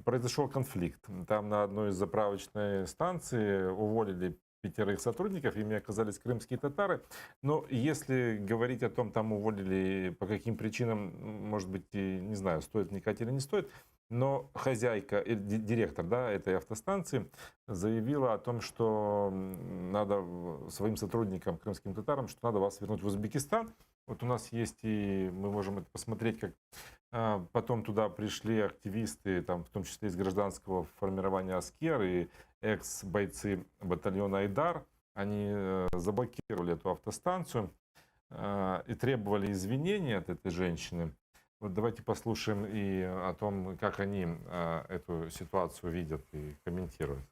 произошел конфликт. Там на одной из заправочной станций уволили 5 сотрудников, ими оказались крымские татары. Но если говорить о том, там уволили по каким причинам, может быть, и не знаю, стоит вникать или не стоит, но хозяйка, директор, да, этой автостанции заявила о том, что надо своим сотрудникам, крымским татарам, что надо вас вернуть в Узбекистан. Вот у нас есть, и мы можем это посмотреть, как потом туда пришли активисты, там, в том числе из гражданского формирования «Аскер» и экс-бойцы батальона «Айдар». Они заблокировали эту автостанцию и требовали извинений от этой женщины. Вот давайте послушаем и о том, как они эту ситуацию видят и комментируют.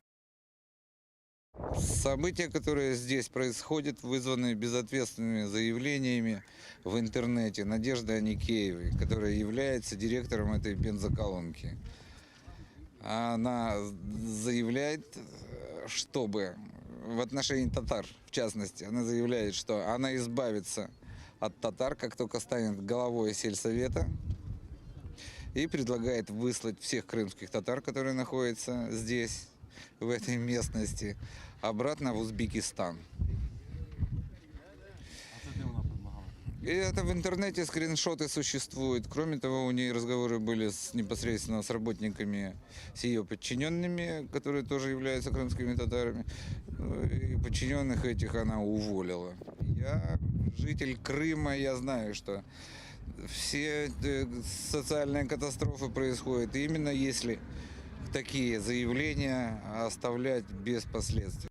События, которые здесь происходят, вызваны безответственными заявлениями в интернете Надежды Аникеевой, которая является директором этой бензоколонки. Она заявляет, чтобы в отношении татар, в частности, она заявляет, что она избавится от татар, как только станет главой сельсовета, и предлагает выслать всех крымских татар, которые находятся здесь, в этой местности, обратно в Узбекистан. И это в интернете скриншоты существуют. Кроме того, у нее разговоры были непосредственно с работниками, с ее подчиненными, которые тоже являются крымскими татарами. И подчиненных этих она уволила. Я житель Крыма, я знаю, что все социальные катастрофы происходят именно если такие заявления оставлять без последствий.